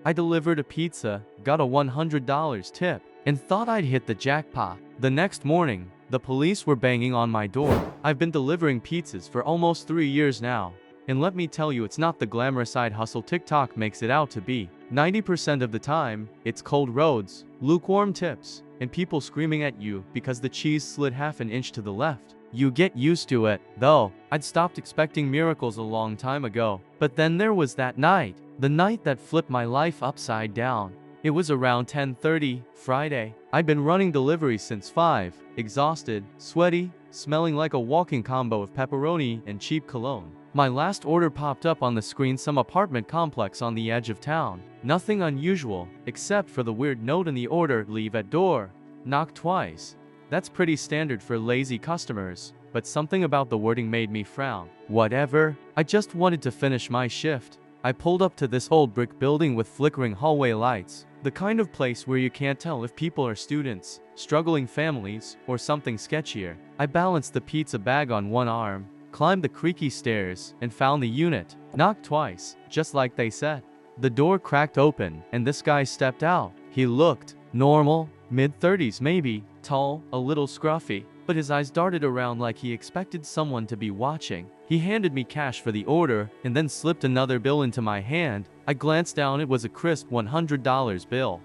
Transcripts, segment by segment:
I delivered a pizza, got a $100 tip, and thought I'd hit the jackpot. The next morning, the police were banging on my door. I've been delivering pizzas for almost 3 years now. And let me tell you, it's not the glamorous side hustle TikTok makes it out to be. 90% of the time, it's cold roads, lukewarm tips, and people screaming at you because the cheese slid half an inch to the left. You get used to it, though. I'd stopped expecting miracles a long time ago. But then there was that night. The night that flipped my life upside down. It was around 10:30, Friday. I'd been running deliveries since 5, exhausted, sweaty, smelling like a walking combo of pepperoni and cheap cologne. My last order popped up on the screen, some apartment complex on the edge of town. Nothing unusual, except for the weird note in the order, leave at door. Knock twice. That's pretty standard for lazy customers, but something about the wording made me frown. Whatever, I just wanted to finish my shift. I pulled up to this old brick building with flickering hallway lights, the kind of place where you can't tell if people are students, struggling families, or something sketchier. I balanced the pizza bag on one arm, climbed the creaky stairs, and found the unit. Knocked twice, just like they said. The door cracked open, and this guy stepped out. He looked normal, mid-30s maybe, tall, a little scruffy, but his eyes darted around like he expected someone to be watching. He handed me cash for the order, and then slipped another bill into my hand. I glanced down, it was a crisp $100 bill.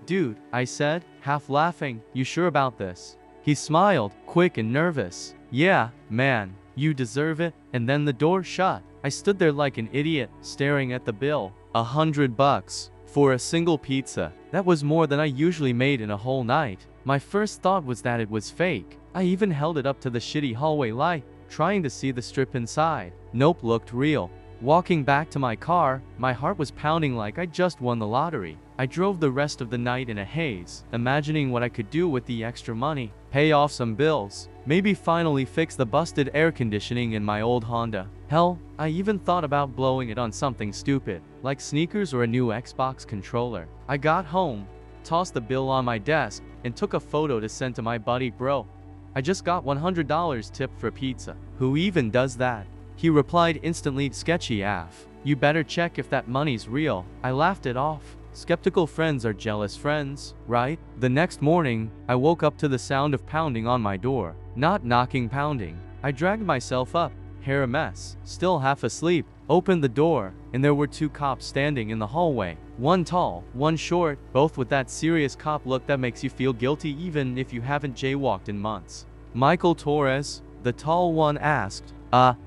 Dude, I said, half laughing, you sure about this? He smiled, quick and nervous. Yeah, man, you deserve it. And then the door shut. I stood there like an idiot, staring at the bill. $100 for a single pizza. That was more than I usually made in a whole night. My first thought was that it was fake. I even held it up to the shitty hallway light, trying to see the strip inside. Nope, looked real. Walking back to my car, my heart was pounding like I just won the lottery. I drove the rest of the night in a haze, imagining what I could do with the extra money. Pay off some bills, maybe finally fix the busted air conditioning in my old Honda. Hell, I even thought about blowing it on something stupid, like sneakers or a new Xbox controller. I got home, tossed the bill on my desk, and took a photo to send to my buddy. Bro, I just got $100 tip for pizza. Who even does that? He replied instantly, sketchy AF. You better check if that money's real. I laughed it off. Skeptical friends are jealous friends, right? The next morning, I woke up to the sound of pounding on my door. Not knocking, pounding. I dragged myself up, hair a mess, still half asleep, opened the door, and there were 2 cops standing in the hallway. One tall, one short, both with that serious cop look that makes you feel guilty even if you haven't jaywalked in months. Michael Torres, the tall one, asked.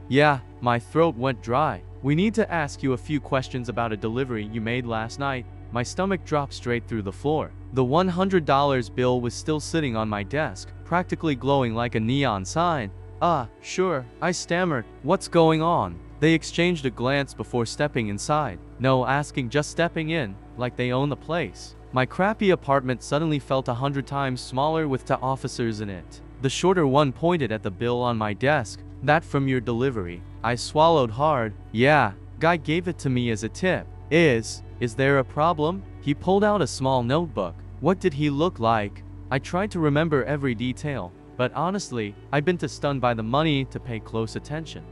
Yeah, my throat went dry. We need to ask you a few questions about a delivery you made last night. My stomach dropped straight through the floor. The $100 bill was still sitting on my desk, practically glowing like a neon sign. Sure, I stammered. What's going on? They exchanged a glance before stepping inside. No asking, just stepping in, like they own the place. My crappy apartment suddenly felt 100 times smaller with 2 officers in it. The shorter one pointed at the bill on my desk. That from your delivery. I swallowed hard. Yeah, guy gave it to me as a tip. Is there a problem? He pulled out a small notebook. What did he look like? I tried to remember every detail, but honestly, I'd been too stunned by the money to pay close attention.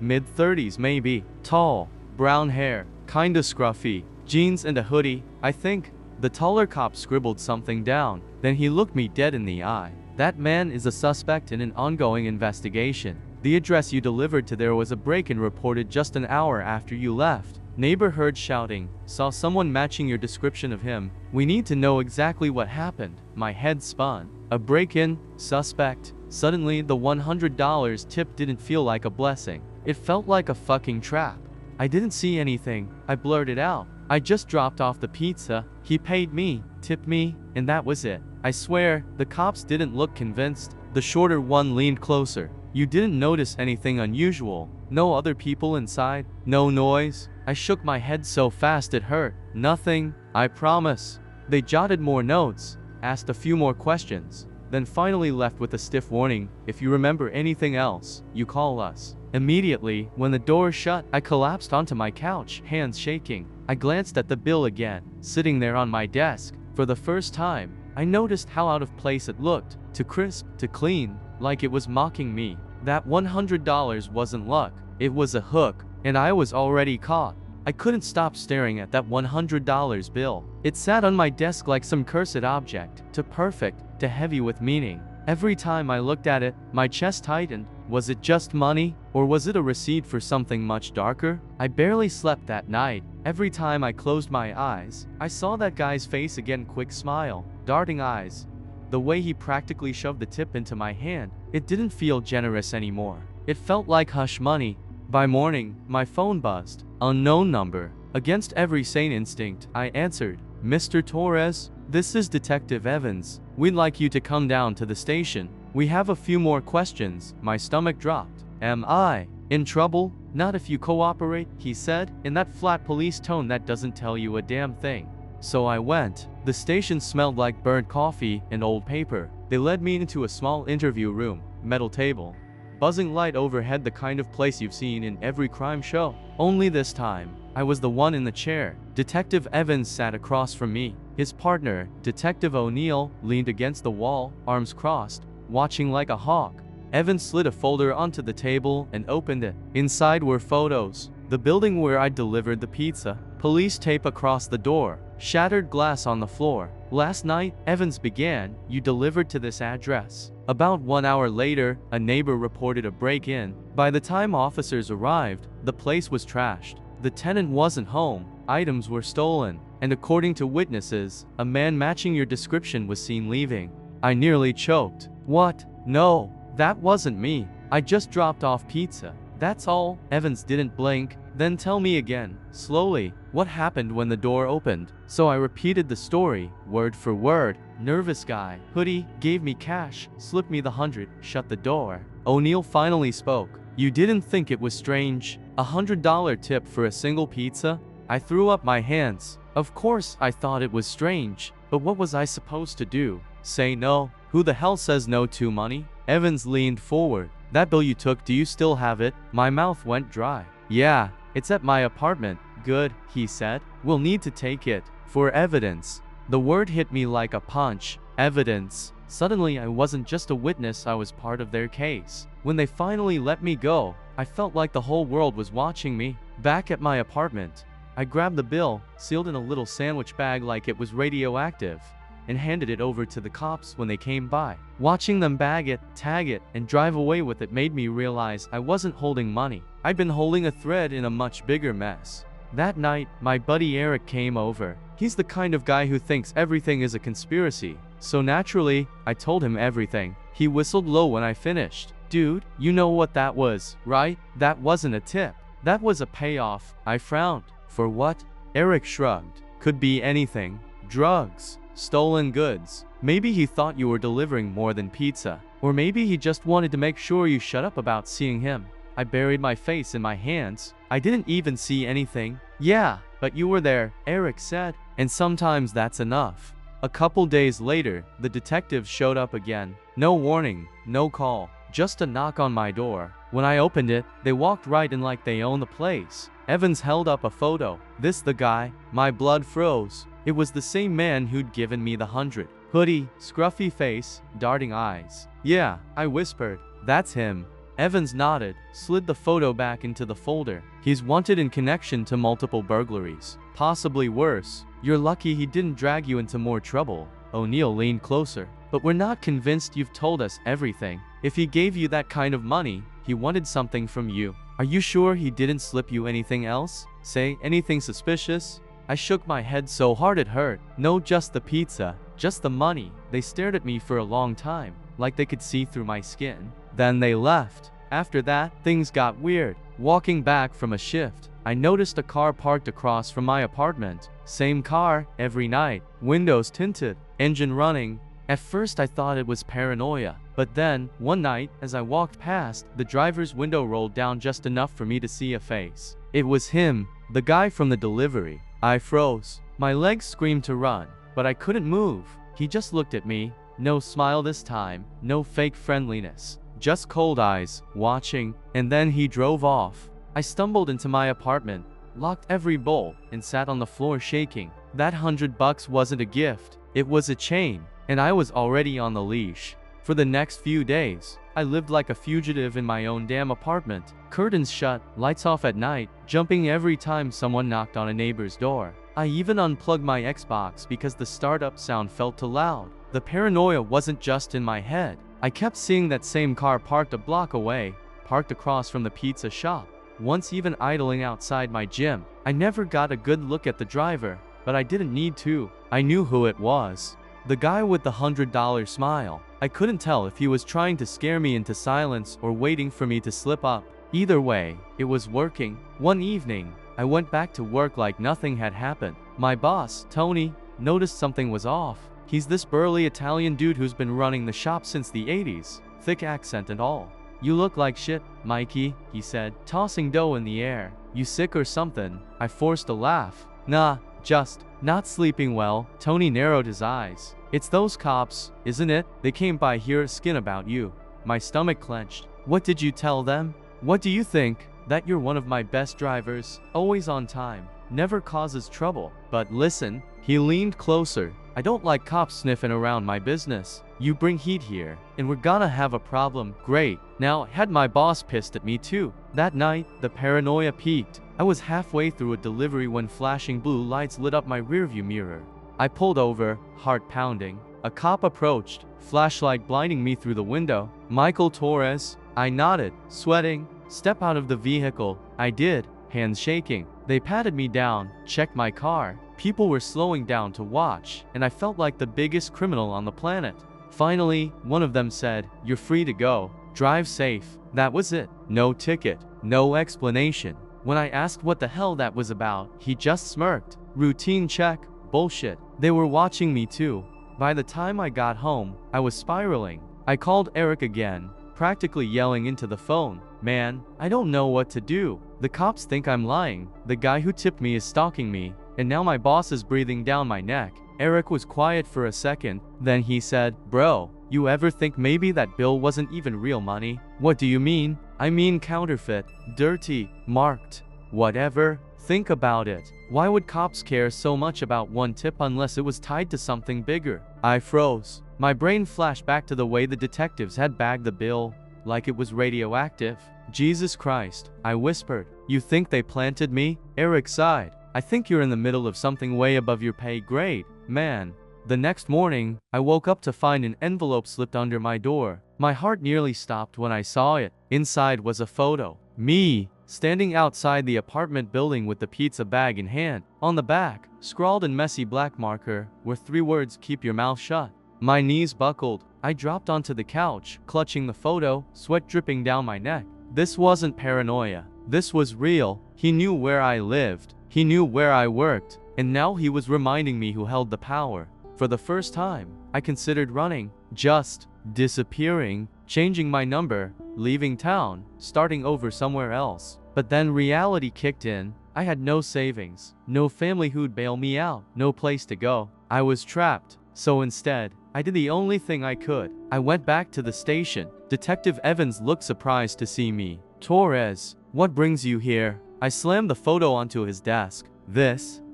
Mid-30s maybe. Tall, brown hair, kinda scruffy, jeans and a hoodie, I think. The taller cop scribbled something down, then he looked me dead in the eye. That man is a suspect in an ongoing investigation. The address you delivered to there was a break-in reported just an hour after you left. Neighbor heard shouting, saw someone matching your description of him. We need to know exactly what happened. My head spun. A break-in, suspect. Suddenly, the $100 tip didn't feel like a blessing. It felt like a fucking trap. I didn't see anything, I blurted out. I just dropped off the pizza. He paid me, tipped me, and that was it. I swear, the cops didn't look convinced. The shorter one leaned closer. You didn't notice anything unusual? No other people inside? No noise? I shook my head so fast it hurt. Nothing, I promise. They jotted more notes, asked a few more questions, then finally left with a stiff warning. If you remember anything else, you call us. Immediately, when the door shut, I collapsed onto my couch, hands shaking. I glanced at the bill again, sitting there on my desk. For the first time, I noticed how out of place it looked. Too crisp, too clean, like it was mocking me. That $100 wasn't luck, it was a hook, and I was already caught. I couldn't stop staring at that $100 bill. It sat on my desk like some cursed object, too perfect, too heavy with meaning. Every time I looked at it, my chest tightened. Was it just money? Or was it a receipt for something much darker? I barely slept that night. Every time I closed my eyes, I saw that guy's face again, quick smile, darting eyes. The way he practically shoved the tip into my hand, it didn't feel generous anymore. It felt like hush money. By morning, my phone buzzed. Unknown number. Against every sane instinct, I answered. Mr. Torres, this is Detective Evans. We'd like you to come down to the station. We have a few more questions. My stomach dropped. Am I in trouble? Not if you cooperate, he said, in that flat police tone that doesn't tell you a damn thing. So I went. The station smelled like burnt coffee and old paper. They led me into a small interview room, metal table, buzzing light overhead, the kind of place you've seen in every crime show. Only this time, I was the one in the chair. Detective Evans sat across from me. His partner, Detective O'Neill, leaned against the wall, arms crossed, watching like a hawk. Evans slid a folder onto the table and opened it. Inside were photos. The building where I delivered the pizza. Police tape across the door. Shattered glass on the floor. Last night, Evans began, you delivered to this address. About 1 hour later, a neighbor reported a break-in. By the time officers arrived, the place was trashed. The tenant wasn't home. Items were stolen. And according to witnesses, a man matching your description was seen leaving. I nearly choked. What? No, that wasn't me. I just dropped off pizza. That's all. Evans didn't blink. Then tell me again, slowly, what happened when the door opened. So I repeated the story, word for word. Nervous guy, hoodie, gave me cash, slipped me the 100, shut the door. O'Neill finally spoke. You didn't think it was strange? $100 tip for a single pizza? I threw up my hands. Of course I thought it was strange, but what was I supposed to do? Say no? Who the hell says no to money? Evans leaned forward. That bill you took, do you still have it? My mouth went dry. Yeah, it's at my apartment. Good, he said. We'll need to take it for evidence. The word hit me like a punch. Evidence. Suddenly I wasn't just a witness, I was part of their case. When they finally let me go, I felt like the whole world was watching me. Back at my apartment, I grabbed the bill, sealed in a little sandwich bag like it was radioactive, and handed it over to the cops when they came by. Watching them bag it, tag it, and drive away with it made me realize I wasn't holding money. I'd been holding a thread in a much bigger mess. That night, my buddy Eric came over. He's the kind of guy who thinks everything is a conspiracy. So naturally, I told him everything. He whistled low when I finished. Dude, you know what that was, right? That wasn't a tip. That was a payoff. I frowned. For what? Eric shrugged. Could be anything. Drugs. Stolen goods. Maybe he thought you were delivering more than pizza. Or maybe he just wanted to make sure you shut up about seeing him. I buried my face in my hands. I didn't even see anything. Yeah, but you were there, Eric said. And sometimes that's enough. A couple days later, the detectives showed up again. No warning, no call, just a knock on my door. When I opened it, they walked right in like they owned the place. Evans held up a photo. This the guy? My blood froze. It was the same man who'd given me the 100. Hoodie, scruffy face, darting eyes. Yeah, I whispered. That's him. Evans nodded, slid the photo back into the folder. He's wanted in connection to multiple burglaries. Possibly worse. You're lucky he didn't drag you into more trouble. O'Neill leaned closer. But we're not convinced you've told us everything. If he gave you that kind of money, he wanted something from you. Are you sure he didn't slip you anything else? Say anything suspicious? I shook my head so hard it hurt. No, just the pizza. Just the money. They stared at me for a long time, like they could see through my skin. Then they left. After that, things got weird. Walking back from a shift, I noticed a car parked across from my apartment. Same car, every night. Windows tinted, engine running. At first I thought it was paranoia. But then, one night, as I walked past, the driver's window rolled down just enough for me to see a face. It was him, the guy from the delivery. I froze. My legs screamed to run, but I couldn't move. He just looked at me. No smile this time, no fake friendliness. Just cold eyes, watching, and then he drove off. I stumbled into my apartment, locked every bolt, and sat on the floor shaking. That $100 wasn't a gift, it was a chain, and I was already on the leash. For the next few days, I lived like a fugitive in my own damn apartment. Curtains shut, lights off at night, jumping every time someone knocked on a neighbor's door. I even unplugged my Xbox because the startup sound felt too loud. The paranoia wasn't just in my head. I kept seeing that same car parked a block away, parked across from the pizza shop, once even idling outside my gym. I never got a good look at the driver, but I didn't need to. I knew who it was. The guy with the $100 smile. I couldn't tell if he was trying to scare me into silence or waiting for me to slip up. Either way, it was working. One evening, I went back to work like nothing had happened. My boss, Tony, noticed something was off. He's this burly Italian dude who's been running the shop since the 80s, thick accent and all. "You look like shit, Mikey," he said, tossing dough in the air. "You sick or something?" I forced a laugh. "Nah, just not sleeping well." Tony narrowed his eyes. "It's those cops, isn't it? They came by here asking about you." My stomach clenched. "What did you tell them?" "What do you think? That you're one of my best drivers, always on time, never causes trouble. But listen," he leaned closer, "I don't like cops sniffing around my business. You bring heat here, and we're gonna have a problem." Great. Now, had my boss pissed at me too? That night, the paranoia peaked. I was halfway through a delivery when flashing blue lights lit up my rearview mirror. I pulled over, heart pounding. A cop approached, flashlight blinding me through the window. "Michael Torres?" I nodded, sweating. "Step out of the vehicle." I did, hands shaking. They patted me down, checked my car. People were slowing down to watch, and I felt like the biggest criminal on the planet. Finally, one of them said, "You're free to go. Drive safe." That was it. No ticket, no explanation. When I asked what the hell that was about, he just smirked. "Routine check. Bullshit." They were watching me too. By the time I got home, I was spiraling. I called Eric again, practically yelling into the phone. "Man, I don't know what to do. The cops think I'm lying. The guy who tipped me is stalking me, and now my boss is breathing down my neck." Eric was quiet for a second, then he said, "Bro, you ever think maybe that bill wasn't even real money?" "What do you mean?" "I mean counterfeit, dirty, marked, whatever. Think about it. Why would cops care so much about one tip unless it was tied to something bigger?" I froze. My brain flashed back to the way the detectives had bagged the bill, like it was radioactive. "Jesus Christ," I whispered. "You think they planted me?" Eric sighed. "I think you're in the middle of something way above your pay grade, man." The next morning, I woke up to find an envelope slipped under my door. My heart nearly stopped when I saw it. Inside was a photo. Me, standing outside the apartment building with the pizza bag in hand. On the back, scrawled in messy black marker, were 3 words, "Keep your mouth shut." My knees buckled. I dropped onto the couch, clutching the photo, sweat dripping down my neck. This wasn't paranoia. This was real. He knew where I lived. He knew where I worked. And now he was reminding me who held the power. For the first time, I considered running. Just disappearing, changing my number, leaving town, starting over somewhere else. But then reality kicked in. I had no savings, no family who'd bail me out, no place to go. I was trapped. So instead, I did the only thing I could. I went back to the station. Detective Evans looked surprised to see me. "Torres, what brings you here?" I slammed the photo onto his desk.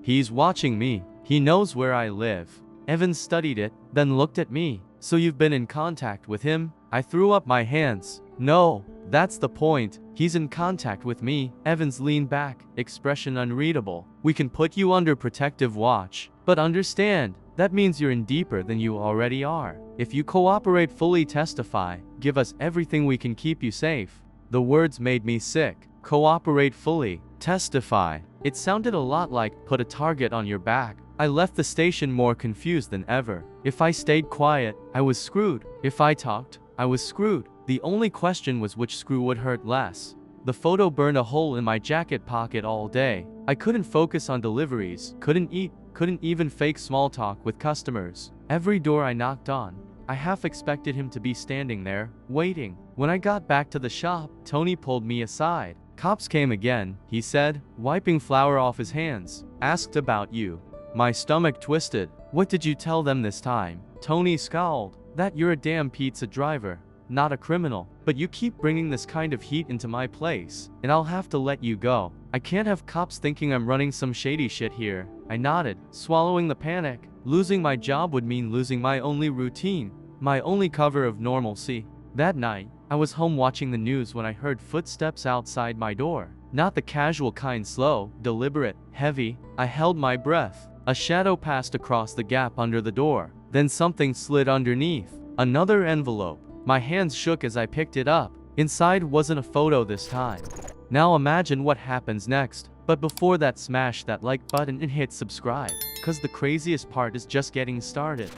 He's watching me. He knows where I live." Evans studied it, then looked at me. "So you've been in contact with him?" I threw up my hands. "No, that's the point. He's in contact with me." Evans leaned back, expression unreadable. "We can put you under protective watch. But understand, that means you're in deeper than you already are. If you cooperate, fully testify, give us everything, we can keep you safe." The words made me sick. Cooperate fully, testify. It sounded a lot like put a target on your back. I left the station more confused than ever. If I stayed quiet, I was screwed. If I talked, I was screwed. The only question was which screw would hurt less. The photo burned a hole in my jacket pocket all day. I couldn't focus on deliveries, couldn't eat, couldn't even fake small talk with customers. Every door I knocked on, I half expected him to be standing there, waiting. When I got back to the shop, Tony pulled me aside. "Cops came again," he said, wiping flour off his hands. "Asked about you." My stomach twisted. "What did you tell them this time?" Tony scowled. "That you're a damn pizza driver, not a criminal. But you keep bringing this kind of heat into my place, and I'll have to let you go. I can't have cops thinking I'm running some shady shit here." I nodded, swallowing the panic. Losing my job would mean losing my only routine, my only cover of normalcy. That night, I was home watching the news when I heard footsteps outside my door. Not the casual kind, slow, deliberate, heavy. I held my breath. A shadow passed across the gap under the door. Then something slid underneath. Another envelope. My hands shook as I picked it up. Inside wasn't a photo this time. Now imagine what happens next. But before that, smash that like button and hit subscribe. Cause the craziest part is just getting started.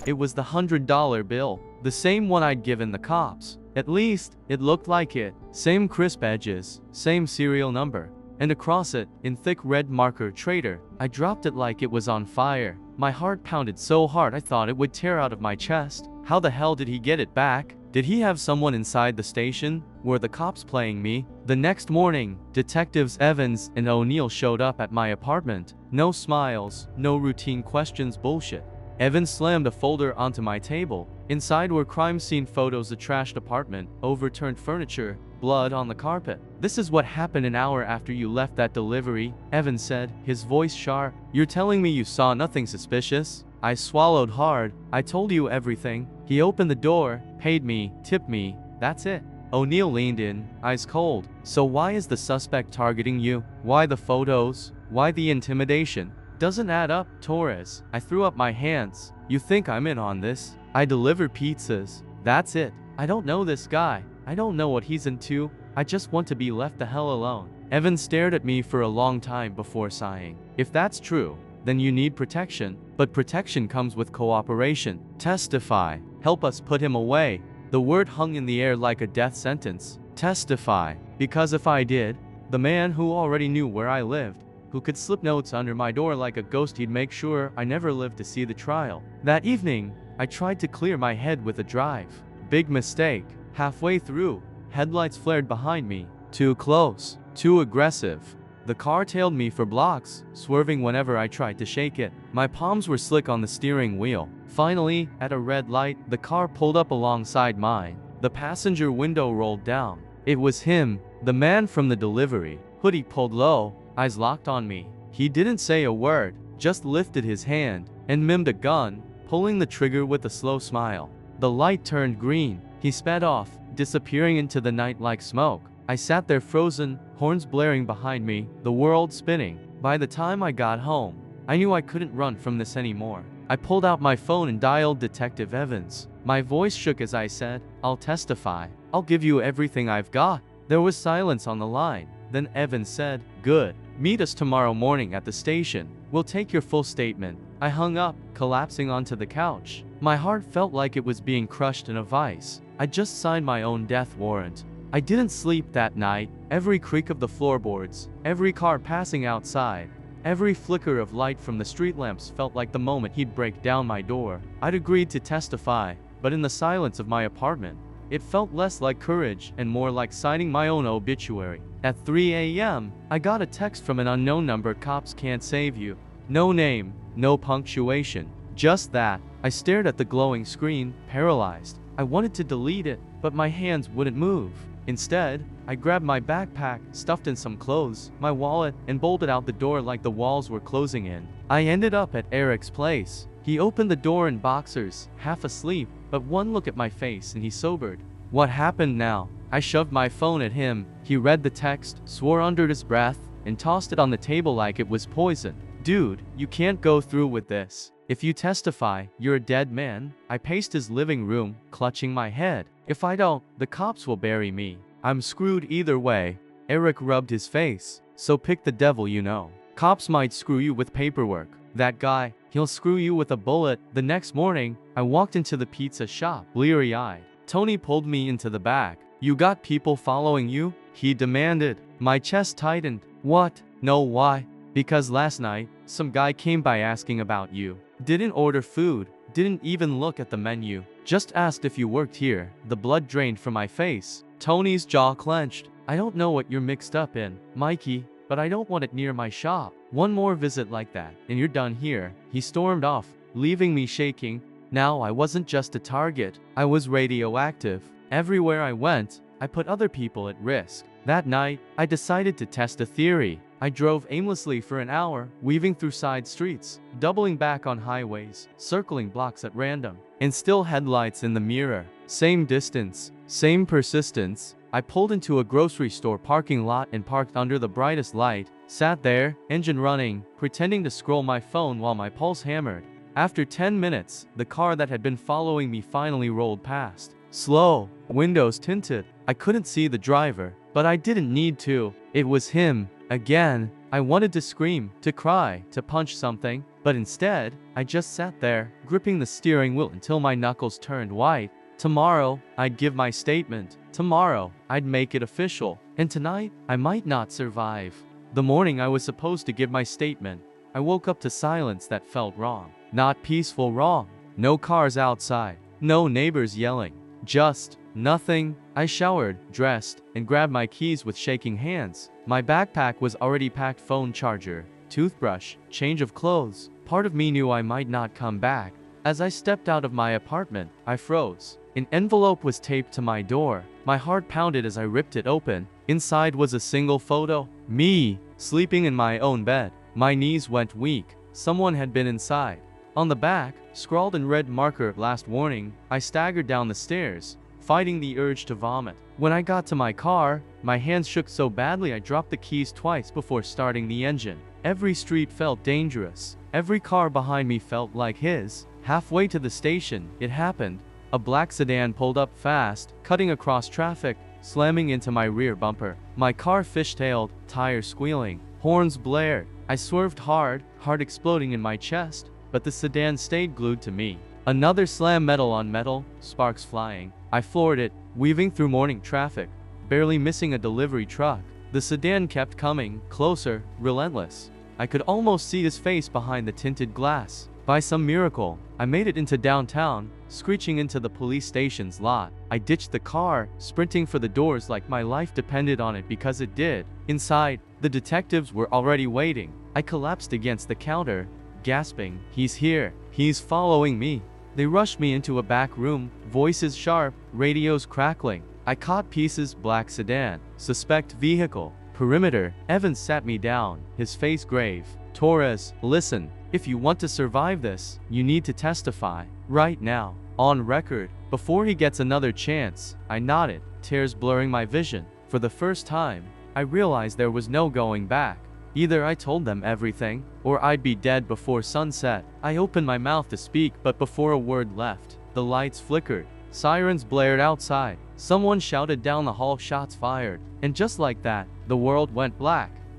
It was the $100 bill. The same one I'd given the cops. At least, it looked like it. Same crisp edges. Same serial number. And across it, in thick red marker, Traitor. I dropped it like it was on fire. My heart pounded so hard I thought it would tear out of my chest. How the hell did he get it back? Did he have someone inside the station? Were the cops playing me? The next morning, Detectives Evans and O'Neill showed up at my apartment. No smiles, no routine questions, bullshit. Evans slammed a folder onto my table. Inside were crime scene photos, a trashed apartment, overturned furniture, blood on the carpet. "This is what happened an hour after you left that delivery," Evans said, his voice sharp. "You're telling me you saw nothing suspicious?" I swallowed hard. "I told you everything." He opened the door, paid me, tipped me. That's it. O'Neill leaned in, eyes cold. "So why is the suspect targeting you? Why the photos? Why the intimidation? Doesn't add up, Torres." I threw up my hands. "You think I'm in on this? I deliver pizzas. That's it. I don't know this guy. I don't know what he's into. I just want to be left the hell alone." Evans stared at me for a long time before sighing. "If that's true, then you need protection. But protection comes with cooperation. Testify. Help us put him away." The word hung in the air like a death sentence. Testify. Because if I did, the man who already knew where I lived, who could slip notes under my door like a ghost, he'd make sure I never lived to see the trial. That evening, I tried to clear my head with a drive. Big mistake. Halfway through, headlights flared behind me. Too close. Too aggressive. The car tailed me for blocks, swerving whenever I tried to shake it. My palms were slick on the steering wheel. Finally, at a red light, the car pulled up alongside mine. The passenger window rolled down. It was him, the man from the delivery. Hoodie pulled low, eyes locked on me. He didn't say a word, just lifted his hand and mimed a gun, pulling the trigger with a slow smile. The light turned green. He sped off, disappearing into the night like smoke. I sat there frozen, horns blaring behind me, the world spinning. By the time I got home, I knew I couldn't run from this anymore. I pulled out my phone and dialed Detective Evans. My voice shook as I said, "I'll testify. I'll give you everything I've got." There was silence on the line. Then Evans said, "Good. Meet us tomorrow morning at the station. We'll take your full statement." I hung up, collapsing onto the couch. My heart felt like it was being crushed in a vice. I just signed my own death warrant. I didn't sleep that night. Every creak of the floorboards, every car passing outside, every flicker of light from the street lamps felt like the moment he'd break down my door. I'd agreed to testify, but in the silence of my apartment, it felt less like courage and more like signing my own obituary. At 3 a.m., I got a text from an unknown number. "Cops can't save you." No name, no punctuation, just that. I stared at the glowing screen, paralyzed. I wanted to delete it, but my hands wouldn't move. Instead, I grabbed my backpack, stuffed in some clothes, my wallet, and bolted out the door like the walls were closing in. I ended up at Eric's place. He opened the door in boxers, half asleep, but one look at my face and he sobered. "What happened now?" I shoved my phone at him. He read the text, swore under his breath, and tossed it on the table like it was poison. "Dude, you can't go through with this. If you testify, you're a dead man." I paced his living room, clutching my head. "If I don't, the cops will bury me. I'm screwed either way." Eric rubbed his face. "So pick the devil you know. Cops might screw you with paperwork. That guy, he'll screw you with a bullet." The next morning, I walked into the pizza shop, bleary-eyed. Tony pulled me into the back. "You got people following you?" he demanded. My chest tightened. "What?" "No, why?" "Because last night, some guy came by asking about you. Didn't order food, didn't even look at the menu. Just asked if you worked here." The blood drained from my face. Tony's jaw clenched. "I don't know what you're mixed up in, Mikey, but I don't want it near my shop. One more visit like that, and you're done here." He stormed off, leaving me shaking. Now I wasn't just a target, I was radioactive. Everywhere I went, I put other people at risk. That night, I decided to test a theory. I drove aimlessly for an hour, weaving through side streets, doubling back on highways, circling blocks at random, and still headlights in the mirror. Same distance, Same persistence. I pulled into a grocery store parking lot and parked under the brightest light, sat there, engine running, pretending to scroll my phone while my pulse hammered. After 10 minutes, the car that had been following me finally rolled past. Slow, windows tinted. I couldn't see the driver, but I didn't need to. It was him, again. I wanted to scream, to cry, to punch something, but instead, I just sat there, gripping the steering wheel until my knuckles turned white. Tomorrow, I'd give my statement. Tomorrow, I'd make it official. And tonight, I might not survive. The morning I was supposed to give my statement, I woke up to silence that felt wrong. Not peaceful wrong. No cars outside. No neighbors yelling. Just nothing. I showered, dressed, and grabbed my keys with shaking hands. My backpack was already packed: phone charger, toothbrush, change of clothes. Part of me knew I might not come back. As I stepped out of my apartment, I froze. An envelope was taped to my door. My heart pounded as I ripped it open. Inside was a single photo. Me, sleeping in my own bed. My knees went weak. Someone had been inside. On the back, scrawled in red marker, last warning. I staggered down the stairs, fighting the urge to vomit. When I got to my car, my hands shook so badly I dropped the keys twice before starting the engine. Every street felt dangerous. Every car behind me felt like his. Halfway to the station, it happened. A black sedan pulled up fast, cutting across traffic, slamming into my rear bumper. My car fishtailed, tires squealing, horns blared. I swerved hard, heart exploding in my chest, but the sedan stayed glued to me. Another slam, metal on metal, sparks flying. I floored it, weaving through morning traffic, barely missing a delivery truck. The sedan kept coming, closer, relentless. I could almost see his face behind the tinted glass. By some miracle, I made it into downtown, screeching into the police station's lot. I ditched the car, sprinting for the doors like my life depended on it, because it did. Inside, the detectives were already waiting. I collapsed against the counter, gasping, "He's here. He's following me." They rushed me into a back room, voices sharp, radios crackling. I caught pieces: black sedan, suspect vehicle, perimeter. Evans sat me down, his face grave. "Torres, listen. If you want to survive this, you need to testify. Right now. On record. Before he gets another chance." I nodded, tears blurring my vision. For the first time, I realized there was no going back. Either I told them everything, or I'd be dead before sunset. I opened my mouth to speak, but before a word left, the lights flickered. Sirens blared outside. Someone shouted down the hall, "Shots fired." And just like that, the world went black.